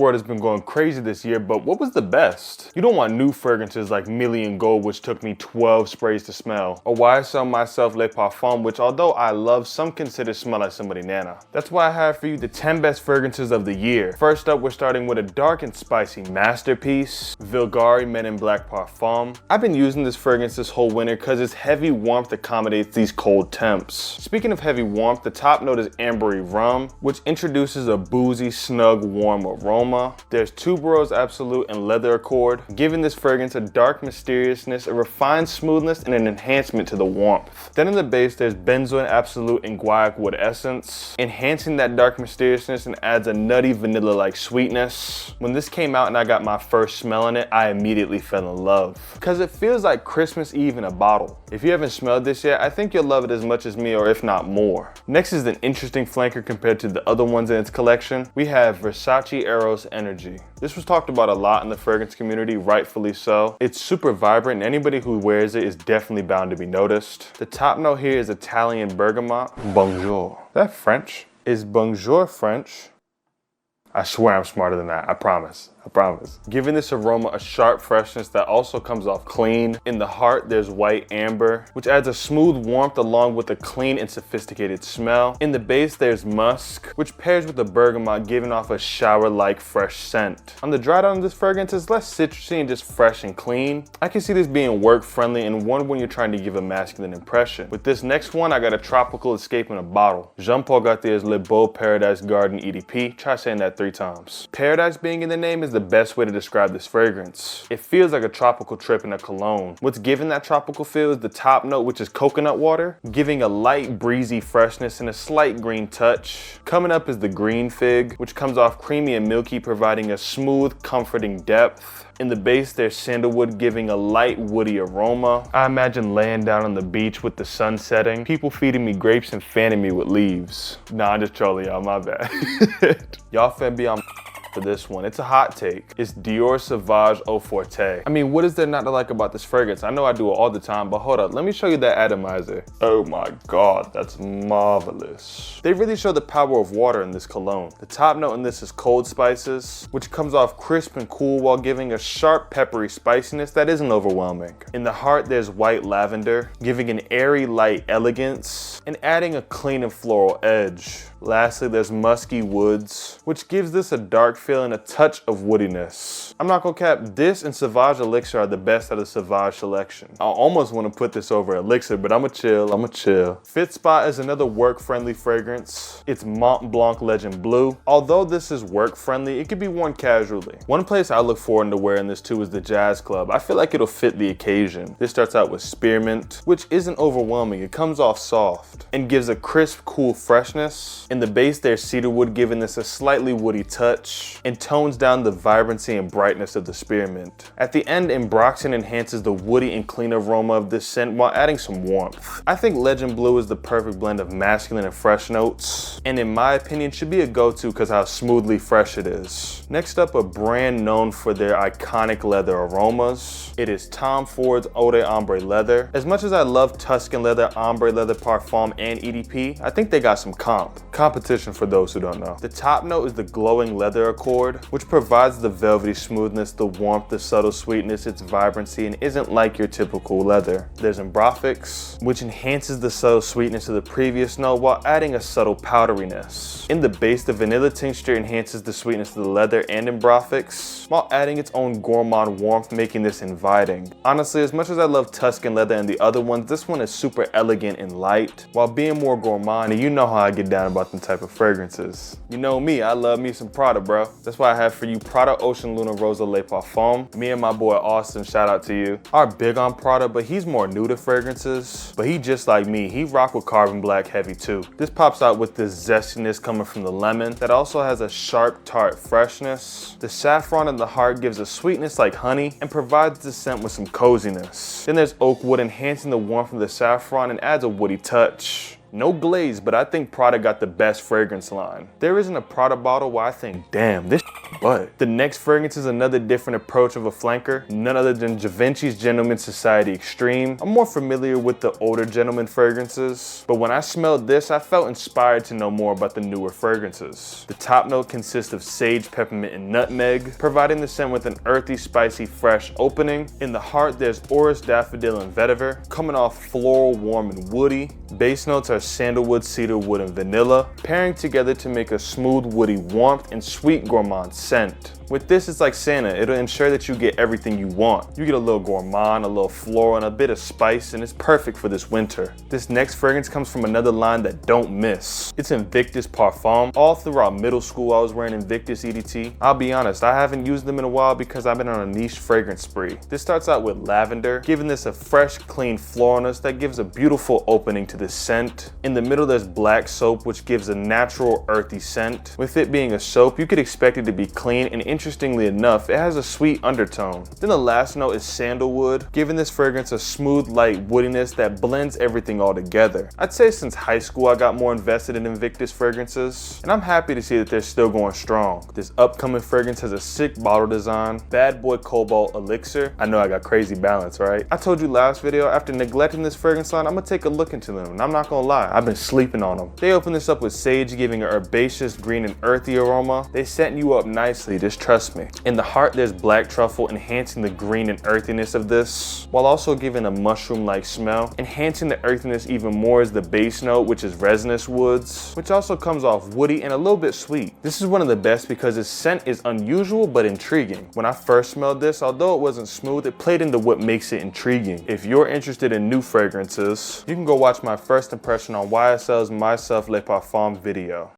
World has been going crazy this year, but what was the best? You don't want new fragrances like Million Gold, which took me 12 sprays to smell, or YSL Myself Le Parfum, which although I love, some consider smell like somebody nana. That's why I have for you the 10 best fragrances of the year. First up, we're starting with a dark and spicy Masterpiece, Vulgari Men in Black Parfum. I've been using this fragrance this whole winter because its heavy warmth accommodates these cold temps. Speaking of heavy warmth, the top note is ambery rum, which introduces a boozy, snug, warm aroma. There's Tuberose Absolute and Leather Accord, giving this fragrance a dark mysteriousness, a refined smoothness, and an enhancement to the warmth. Then in the base, there's Benzoin Absolute and Guaiac Wood Essence, enhancing that dark mysteriousness and adds a nutty vanilla-like sweetness. When this came out and I got my first smell in it, I immediately fell in love, because it feels like Christmas Eve in a bottle. If you haven't smelled this yet, I think you'll love it as much as me, or if not more. Next is an interesting flanker compared to the other ones in its collection. We have Versace Eros Energy. This was talked about a lot in the fragrance community, rightfully so. It's super vibrant and anybody who wears it is definitely bound to be noticed. The top note here is Italian bergamot. Bonjour. Is that French? Is bonjour French? I swear I'm smarter than that, I promise. I promise. Giving this aroma a sharp freshness that also comes off clean. In the heart, there's white amber, which adds a smooth warmth along with a clean and sophisticated smell. In the base, there's musk, which pairs with the bergamot, giving off a shower-like fresh scent. On the dry down of this fragrance, it's less citrusy and just fresh and clean. I can see this being work-friendly and one when you're trying to give a masculine impression. With this next one, I got a tropical escape in a bottle. Jean Paul Gaultier's Le Beau Paradise Garden EDP. Try saying that 3 times. Paradise being in the name is the best way to describe this fragrance. It feels like a tropical trip in a cologne. What's giving that tropical feel is the top note, which is coconut water, giving a light breezy freshness and a slight green touch. Coming up is the green fig, which comes off creamy and milky, providing a smooth, comforting depth. In the base, there's sandalwood, giving a light woody aroma. I imagine laying down on the beach with the sun setting, people feeding me grapes and fanning me with leaves. Nah, I'm just trolling y'all, my bad. Y'all finna be on for this one. It's a hot take. It's Dior Savage Eau Forte. I mean, what is there not to like about this fragrance? I know I do it all the time, but hold up, let me show you that atomizer. Oh my God, that's marvelous. They really show the power of water in this cologne. The top note in this is cold spices, which comes off crisp and cool while giving a sharp peppery spiciness that isn't overwhelming. In the heart, there's white lavender, giving an airy light elegance and adding a clean and floral edge. Lastly, there's musky woods, which gives this a dark feel and a touch of woodiness. I'm not gonna cap, this and Sauvage Elixir are the best out of the Sauvage selection. I almost want to put this over Elixir, but I'ma chill. Fifth spot is another work-friendly fragrance. It's Mont Blanc Legend Blue. Although this is work-friendly, it could be worn casually. One place I look forward to wearing this to is the Jazz Club. I feel like it'll fit the occasion. This starts out with spearmint, which isn't overwhelming. It comes off soft and gives a crisp, cool freshness. In the base, there's cedarwood, giving this a slightly woody touch and tones down the vibrancy and brightness of the spearmint. At the end, Ambroxan enhances the woody and clean aroma of this scent while adding some warmth. I think Legend Blue is the perfect blend of masculine and fresh notes, and in my opinion should be a go-to because how smoothly fresh it is. Next up, a brand known for their iconic leather aromas. It is Tom Ford's Eau de Ombre Leather. As much as I love Tuscan Leather, Ombre Leather Parfum, and EDP, I think they got some competition for those who don't know. The top note is the glowing leather accord, which provides the velvety smoothness, the warmth, the subtle sweetness, its vibrancy, and isn't like your typical leather. There's Imbrofix, which enhances the subtle sweetness of the previous note while adding a subtle powderiness. In the base, the vanilla tincture enhances the sweetness of the leather and Imbrofix, while adding its own gourmand warmth, making this inviting. Honestly, as much as I love Tuscan Leather and the other ones, this one is super elegant and light, while being more gourmand, and you know how I get down about them type of fragrances. You know me, I love me some Prada, bro. That's why I have for you Prada Ocean Luna Rosa Le Parfum. Me and my boy Austin, shout out to you, are big on Prada, but he's more new to fragrances. But he just like me, he rock with carbon black heavy too. This pops out with this zestiness coming from the lemon that also has a sharp tart freshness. The saffron in the heart gives a sweetness like honey and provides the scent with some coziness. Then there's oak wood enhancing the warmth of the saffron and adds a woody touch. No glaze, but I think Prada got the best fragrance line. There isn't a Prada bottle where I think, damn, this but. The next fragrance is another different approach of a flanker, none other than Givenchy's Gentleman Society Extreme. I'm more familiar with the older gentleman fragrances, but when I smelled this, I felt inspired to know more about the newer fragrances. The top note consists of sage, peppermint, and nutmeg, providing the scent with an earthy, spicy, fresh opening. In the heart, there's orris, daffodil, and vetiver, coming off floral, warm, and woody. Base notes are sandalwood, cedarwood, and vanilla, pairing together to make a smooth, woody warmth and sweet gourmand scent. With this, it's like Santa. It'll ensure that you get everything you want. You get a little gourmand, a little floral, and a bit of spice, and it's perfect for this winter. This next fragrance comes from another line that don't miss. It's Invictus Parfum. All throughout middle school, I was wearing Invictus EDT. I'll be honest, I haven't used them in a while because I've been on a niche fragrance spree. This starts out with lavender, giving this a fresh, clean floralness that gives a beautiful opening to this scent. In the middle, there's black soap, which gives a natural, earthy scent. With it being a soap, you could expect it to be clean, and interestingly enough, it has a sweet undertone. Then the last note is sandalwood, giving this fragrance a smooth, light woodiness that blends everything all together. I'd say since high school, I got more invested in Invictus fragrances, and I'm happy to see that they're still going strong. This upcoming fragrance has a sick bottle design, Bad Boy Cobalt Elixir. I know I got crazy balance, right? I told you last video, after neglecting this fragrance line, I'm gonna take a look into them, and I'm not gonna lie, I've been sleeping on them. They open this up with sage, giving an herbaceous, green, and earthy aroma. They set you up nicely, just trust me. In the heart, there's black truffle, enhancing the green and earthiness of this, while also giving a mushroom-like smell. Enhancing the earthiness even more is the base note, which is resinous woods, which also comes off woody and a little bit sweet. This is one of the best because its scent is unusual but intriguing. When I first smelled this, although it wasn't smooth, it played into what makes it intriguing. If you're interested in new fragrances, you can go watch my first impression on YSL's Myself Le Parfum video.